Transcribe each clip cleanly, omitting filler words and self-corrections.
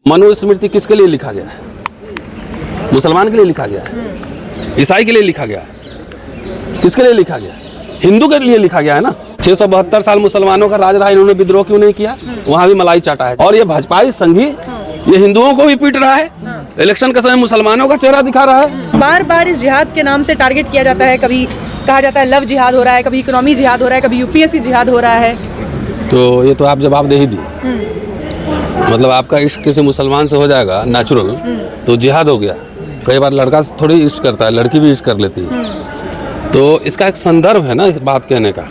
मनुस्मृति किसके लिए लिखा गया है? मुसलमान के लिए लिखा गया है, ईसाई के लिए लिखा गया है, किसके लिए लिखा गया है? हिंदू के लिए लिखा गया है ना। 672 साल मुसलमानों का राज रहा, इन्होंने विद्रोह क्यों नहीं किया? वहां भी मलाई चाटा है। और ये भाजपाई संघी ये हिंदुओं को भी पीट रहा है, इलेक्शन के समय मुसलमानों का चेहरा दिखा रहा है। बार बार इस जिहाद के नाम से टारगेट किया जाता है, कभी कहा जाता है लव जिहाद हो रहा है, कभी इकोनॉमी जिहाद हो रहा है, कभी यूपीएससी जिहाद हो रहा है। तो ये तो आप जवाब दे ही दिए। मतलब आपका इश्क किसी मुसलमान से हो जाएगा नेचुरल तो जिहाद हो गया। कई बार लड़का थोड़ी इश्क करता है, लड़की भी इश्क कर लेती है। तो इसका एक संदर्भ है ना इस बात कहने का।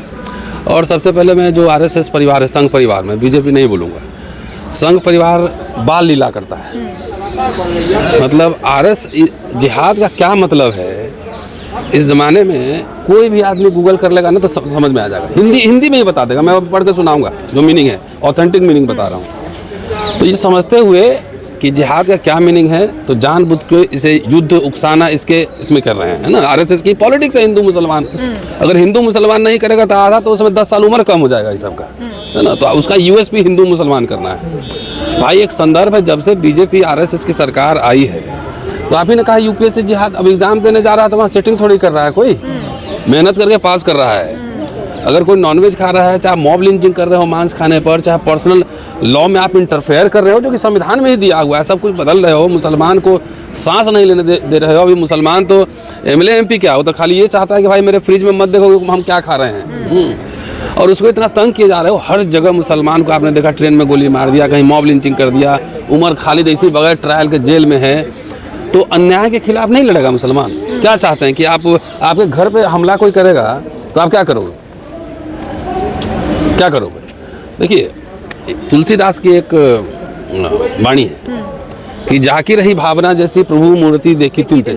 और सबसे पहले मैं जो आरएसएस परिवार है, संघ परिवार में बीजेपी नहीं बोलूँगा, संघ परिवार बाल लीला करता है। मतलब आरएस जिहाद का क्या मतलब है इस ज़माने में कोई भी आदमी गूगल कर लेगा ना तो समझ में आ जाएगा। हिंदी में ही बता देगा, मैं पढ़ के सुनाऊंगा जो मीनिंग है, ऑथेंटिक मीनिंग बता रहा हूँ। तो ये समझते हुए कि जिहाद का क्या मीनिंग है तो जानबूझ के इसे युद्ध उकसाना इसमें कर रहे हैं, है ना। आरएसएस की पॉलिटिक्स है हिंदू मुसलमान। अगर हिंदू मुसलमान नहीं करेगा तो आधा तो उसमें 10 साल उम्र कम हो जाएगा इस सब का, है ना। तो उसका यूएसपी हिंदू मुसलमान करना है। भाई एक संदर्भ है, जब से बीजेपी आरएसएस की सरकार आई है तो आप ही ने कहा यूपीएससी जिहाद। अब एग्जाम देने जा रहा है तो वहाँ सेटिंग थोड़ी कर रहा है, कोई मेहनत करके पास कर रहा है। अगर कोई नॉनवेज खा रहा है, चाहे मॉब लिंचिंग कर रहे हो मांस खाने पर, चाहे पर्सनल लॉ में आप इंटरफेयर कर रहे हो जो कि संविधान में ही दिया हुआ है, सब कुछ बदल रहे हो, मुसलमान को सांस नहीं लेने दे रहे हो। अभी मुसलमान तो एमएलए एमपी क्या हो तो खाली ये चाहता है कि भाई मेरे फ्रिज में मत देखो हम क्या खा रहे हैं। और उसको इतना तंग किए जा रहे हो। हर जगह मुसलमान को आपने देखा ट्रेन में गोली मार दिया, कहीं मॉब लिंचिंग कर दिया। उमर खालिद ऐसी बगैर ट्रायल के जेल में है। तो अन्याय के खिलाफ नहीं लड़ेगा मुसलमान। क्या चाहते हैं कि आपके घर पे हमला कोई करेगा तो आप क्या करोगे? क्या करोगे? देखिए तुलसीदास की एक वाणी है कि जाकी रही भावना जैसी प्रभु मूर्ति देखी तुमते।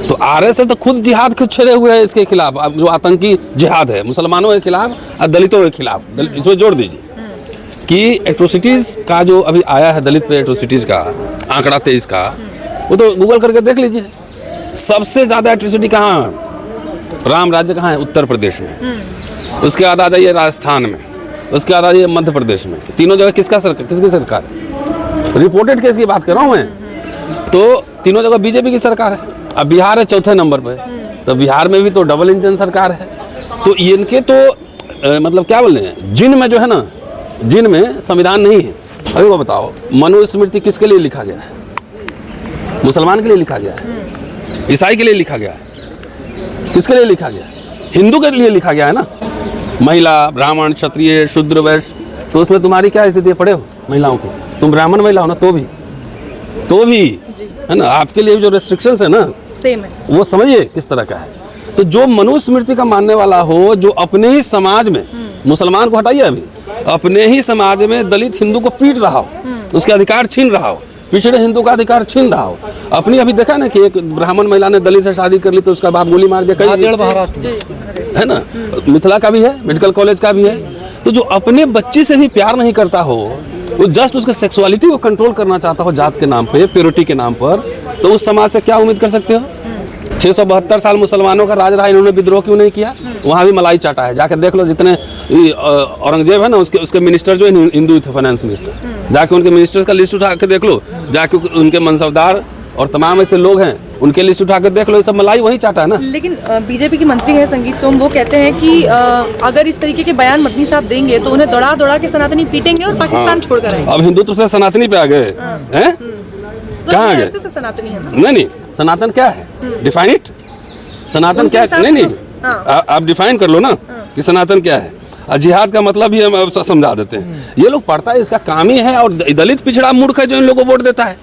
तो आरएसएस तो खुद जिहाद खुद छेड़े हुए है इसके खिलाफ। अब जो आतंकी जिहाद है मुसलमानों के खिलाफ और दलितों के खिलाफ, इसमें जोड़ दीजिए कि एट्रोसिटीज़ का जो अभी आया है दलित पे एट्रोसिटीज़ का आंकड़ा 23 का, वो तो गूगल करके देख लीजिए। सबसे ज़्यादा एट्रोसिटी कहाँ है? राम राज्य कहाँ है? उत्तर प्रदेश में। उसके बाद आ जाइए राजस्थान में, उसके बाद आ जाइए मध्य प्रदेश में। तीनों जगह किसकी सरकार है? रिपोर्टेड केस की बात कर रहा हूँ मैं। तो तीनों जगह बीजेपी की सरकार है। अब बिहार है चौथे नंबर पे, तो बिहार में भी तो डबल इंजन सरकार है। तो इनके तो मतलब क्या बोल रहे हैं, जिन में जो है ना, जिन में संविधान नहीं है। अभी वो बताओ मनुस्मृति किसके लिए लिखा गया है? मुसलमान के लिए लिखा गया है, ईसाई के लिए लिखा गया है, किसके लिए लिखा गया है? हिंदू के लिए लिखा गया है ना। महिला, ब्राह्मण, क्षत्रिय, शूद्र, वैश्य, तो उसमें तुम्हारी क्या स्थिति पड़े हो महिलाओं की? तुम ब्राह्मण महिला हो ना, तो भी है ना। आपके लिए जो रेस्ट्रिक्शंस है ना सेम है, वो समझिए किस तरह का है। तो जो मनुस्मृति का मानने वाला हो, जो अपने ही समाज में, मुसलमान को हटाइए, अभी अपने ही समाज में दलित हिंदू को पीट रहा हो, उसके अधिकार छीन रहा हो, पिछड़े हिंदू का अधिकार छीन रहा हो। अपनी अभी देखा ना कि एक ब्राह्मण महिला ने दलित से शादी कर ली तो उसका बाप गोली मार दिया। कई महाराष्ट्र में है ना, मिथिला का भी है, मेडिकल कॉलेज का भी है। तो जो अपने बच्ची से भी प्यार नहीं करता हो, वो जस्ट उसके सेक्सुअलिटी को कंट्रोल करना चाहता हो जात के नाम पे, प्योरिटी के नाम पर, तो उस समाज से क्या उम्मीद कर सकते हो? 672 साल मुसलमानों का राज रहा, इन्होंने विद्रोह क्यों नहीं किया? वहाँ भी मलाई चाटा है। जाके देख लो, जितने औरंगजेब है ना उसके मिनिस्टर जो है हिंदू थे, फाइनेंस मिनिस्टर, जाके उनके मिनिस्टर्स का लिस्ट उठा के देख लो, जाके उनके मनसबदार और तमाम ऐसे लोग हैं उनके लिस्ट उठा के देख लो, ये सब मलाई वही चाटा है ना। लेकिन बीजेपी के मंत्री हैं संगीत सोम, वो कहते हैं कि अगर इस तरीके के बयान मदनी साहब देंगे तो उन्हें दौड़ा के सनातनी पीटेंगे और पाकिस्तान छोड़कर आएंगे। अब हिंदुत्व से सनातनी पे आ गए हैं? कहाँ आ गए? सनातनी है ना? नहीं, सनातन क्या है? Define it. सनातन क्या है? नहीं, आप डिफाइन कर लो ना कि सनातन क्या है। और जिहाद का मतलब ही हम समझा देते हैं। ये लोग पढ़ता है, इसका काम ही है। और दलित पिछड़ा मूर्ख है जो इन लोगों को वोट देता है।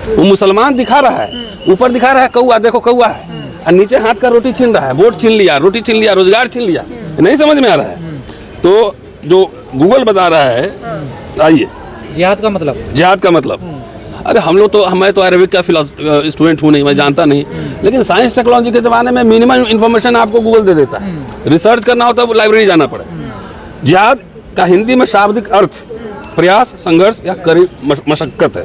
वो मुसलमान दिखा रहा है, ऊपर दिखा रहा है कौआ, देखो कौआ है, और नीचे हाथ का रोटी छीन रहा है। वोट छीन लिया, रोटी छीन लिया, रोजगार छीन लिया। नहीं समझ में आ रहा है। तो जो गूगल बता रहा है, आइए जिहाद का मतलब अरे मैं तो अरबिक का स्टूडेंट हूँ नहीं, मैं जानता नहीं। लेकिन साइंस टेक्नोलॉजी के ज़माने में मिनिमम इन्फॉर्मेशन आपको गूगल दे देता है। रिसर्च करना होता है लाइब्रेरी जाना पड़े। जिहाद का हिंदी में शाब्दिक अर्थ प्रयास, संघर्ष या कड़ी मशक्कत है।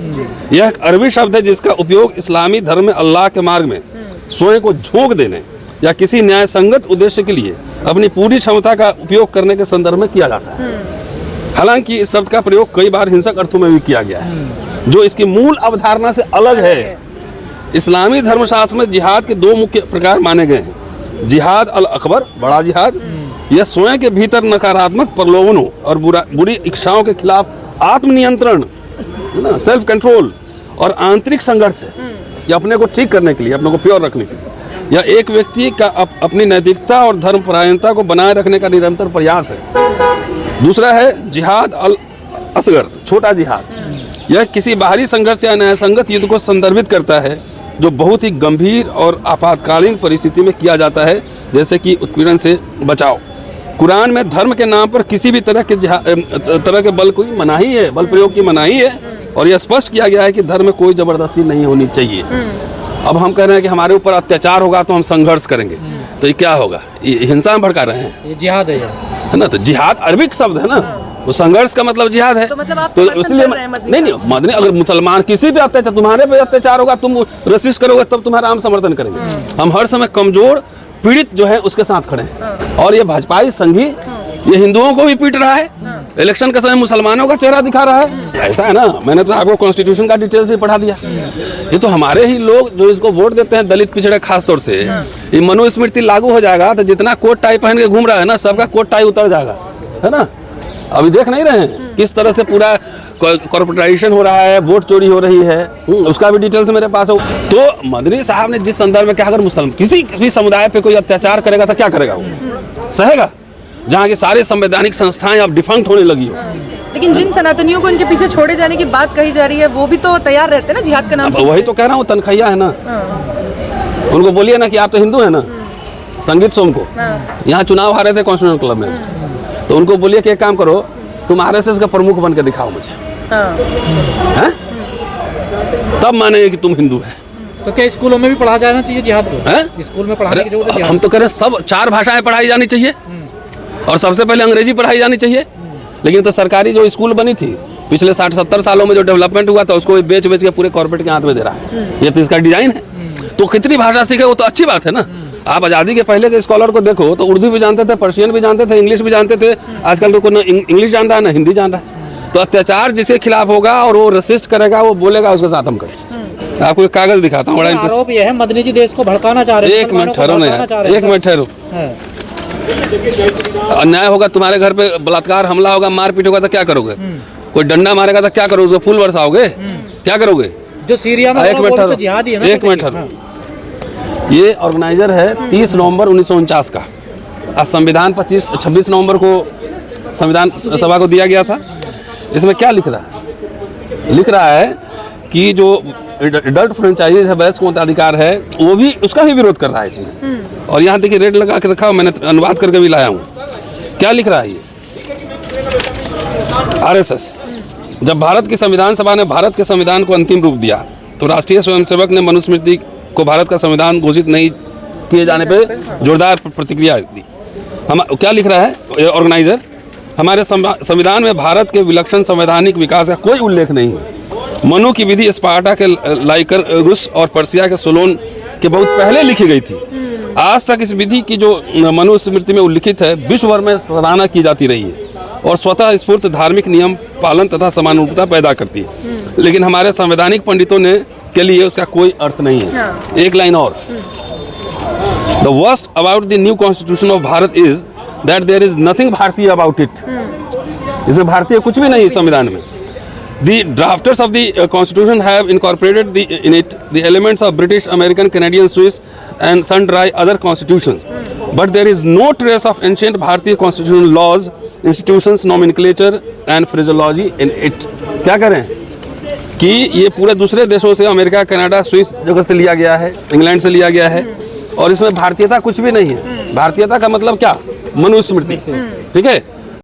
यह एक अरबी शब्द है जिसका उपयोग इस्लामी धर्म में अल्लाह के मार्ग में स्वयं को झोंक देने या किसी न्याय संगत उद्देश्य के लिए अपनी पूरी क्षमता का उपयोग करने के संदर्भ में किया जाता है। हालांकि इस शब्द का प्रयोग कई बार हिंसक अर्थों में भी किया गया है, जो इसकी मूल अवधारणा से अलग है। इस्लामी धर्मशास्त्र में जिहाद के दो मुख्य प्रकार माने गए हैं। जिहाद अल अकबर, बड़ा जिहाद, यह स्वयं के भीतर नकारात्मक प्रलोभनों और बुरी इच्छाओं के खिलाफ आत्मनियंत्रण, सेल्फ कंट्रोल और आंतरिक संघर्ष है। यह अपने को ठीक करने के लिए, अपने को प्योर रखने के लिए, यह एक व्यक्ति का अपनी नैतिकता और धर्मपरायणता को बनाए रखने का निरंतर प्रयास है। दूसरा है जिहाद अल असगर, छोटा जिहाद। यह किसी बाहरी संघर्ष या न्यायसंगत युद्ध को संदर्भित करता है, जो बहुत ही गंभीर और आपातकालीन परिस्थिति में किया जाता है, जैसे कि उत्पीड़न से बचाव। कुरान में धर्म के नाम पर किसी भी तरह के बल की मनाही है, बल प्रयोग की मनाही है, और यह स्पष्ट किया गया है कि धर्म में कोई जबरदस्ती नहीं होनी चाहिए। अब हम कह रहे हैं कि हमारे ऊपर अत्याचार होगा तो हम संघर्ष करेंगे, तो ये क्या होगा? ये हिंसा में भड़का रहे हैं, ये जिहाद है ना? तो जिहाद अरबिक शब्द है ना, तो संघर्ष का मतलब जिहाद है। तो मतलब आप तो समर्थन इसलिए कर रहे हैं मदनी नहीं, मदनी अगर मुसलमान किसी पे अत्याचार, तुम्हारे पे अत्याचार होगा, तुम रसिस्ट करोगे, तब तुम्हारा हम समर्थन करेंगे। हम हर समय कमजोर पीड़ित जो है उसके साथ खड़े हैं। और ये भाजपाई संघी ये हिंदुओं को भी पीट रहा है, इलेक्शन के समय मुसलमानों का चेहरा दिखा रहा है। ऐसा है ना, मैंने तो आपको कॉन्स्टिट्यूशन का डिटेल्स भी पढ़ा दिया। ये तो हमारे ही लोग जो इसको वोट देते हैं, दलित पिछड़े खास तौर से, ये मनुस्मृति लागू हो जाएगा तो जितना कोट टाई पहन के घूम रहा है ना, सबका कोट टाई उतर जाएगा, है ना? अभी देख नहीं रहे हैं किस तरह से पूरा कॉर्पोरेटाइजेशन हो रहा है, वोट चोरी हो रही है, उसका भी डिटेल्स मेरे पास है। तो मदनी साहब ने जिस संदर्भ में कहा, अगर मुसलमान किसी भी समुदाय पे कोई अत्याचार करेगा तो क्या करेगा? वो सहेगा, जहाँ के सारे संवैधानिक संस्थाएं अब डिफंक्ट होने लगी हो। लेकिन जिन सनातनियों को इनके पीछे छोड़े जाने की बात कही जा रही है, वो भी तो तैयार रहते हैं ना जिहाद का नाम। वही तो कह रहा हूँ, तनखैया है ना, उनको बोलिए ना कि आप तो हिंदू है ना। संगीत सोम को यहाँ चुनाव हारे थे कॉन्स्टिट्यूशन क्लब में, तो उनको बोलिए कि एक काम करो, तुम आरएसएस का प्रमुख बन के दिखाओ मुझे, हैं? तब मानेंगे कि तुम हिंदू है। तो क्या स्कूलों में भी पढ़ा जाना चाहिए जिहाद को? स्कूल में पढ़ाने की जरूरत है? हम तो कह रहे हैं सब 4 भाषाएं पढ़ाई जानी चाहिए, और सबसे पहले अंग्रेजी पढ़ाई जानी चाहिए। लेकिन तो सरकारी जो स्कूल बनी थी पिछले 60-70 सालों में, जो डेवलपमेंट हुआ था, उसको बेच के पूरे कॉर्पोरेट के हाथ में दे रहा है। ये तो इसका डिजाइन है। तो कितनी भाषा सीखे वो तो अच्छी बात है ना। आप आज़ादी के पहले के स्कॉलर को देखो तो उर्दू भी जानते थे, पर्शियन भी जानते थे, इंग्लिश भी जानते थे। आजकल तो कोई ना इंग्लिश जान रहा है ना हिंदी जान रहा है। तो अत्याचार जिसके खिलाफ होगा और वो रसिस्ट करेगा, वो बोलेगा, उसके साथ हम करें। आपको एक कागज दिखाता हूँ, बड़ा आरोप ये है मदनी जी देश को भड़काना चाह रहे हैं। एक मिनट ठहरो ना यार, एक मिनट ठहरो। अन्याय होगा, तुम्हारे घर पे बलात्कार हमला होगा, मारपीट होगा, तो क्या करोगे? कोई डंडा मारेगा तो क्या करोगे? फूल बरसाओगे? क्या करोगे? जो सीरिया में एक मिनट ठहरो, एक मिनट ठहरो। ये ऑर्गेनाइजर है 30 नवंबर 1949 का। आज संविधान 26 नवंबर को संविधान सभा को दिया गया था। इसमें क्या लिख रहा है? लिख रहा है कि जो एडल्ट फ्रेंचाइजीज है, वयस्क मताधिकार है, वो भी उसका भी विरोध कर रहा है इसमें। और यहाँ देखिए रेड लगा के रखा हो, मैंने अनुवाद करके भी लाया हूँ। क्या लिख रहा है ये? आरएसएस, जब भारत की संविधान सभा ने भारत के संविधान को अंतिम रूप दिया, तो राष्ट्रीय स्वयंसेवक ने मनुस्मृति को भारत का संविधान घोषित नहीं किए जाने पर जोरदार प्रतिक्रिया दी। हम क्या लिख रहा है ऑर्गेनाइजर? हमारे संविधान में भारत के विलक्षण संवैधानिक विकास का कोई उल्लेख नहीं है। मनु की विधि स्पार्टा के लाइकरगुस और पर्सिया के सोलोन के बहुत पहले लिखी गई थी। आज तक इस विधि की जो मनुस्मृति में उल्लिखित है, विश्व भर में सराहना की जाती रही है और स्वतः स्फूर्त धार्मिक नियम पालन तथा समानुरूपता पैदा करती है। लेकिन हमारे संवैधानिक पंडितों ने के लिए उसका कोई अर्थ नहीं है। एक लाइन और, the worst about the new constitution of Bharat is that there is nothing Bharatiya about it. इसमें भारतीय कुछ भी नहीं है संविधान में। The drafters of the Constitution have incorporated in it the elements of British, American, Canadian, Swiss, and sundry other constitutions. But there is no trace of ancient Bharatiya constitutional laws, institutions, nomenclature, and phraseology in it. क्या करें कि ये पूरे दूसरे देशों से, America, Canada, Swiss जगह से लिया गया है, इंग्लैंड से लिया गया है, और इसमें भारतीयता कुछ भी नहीं है। भारतीयता का मतलब क्या? मनुस्मृति, ठीक है।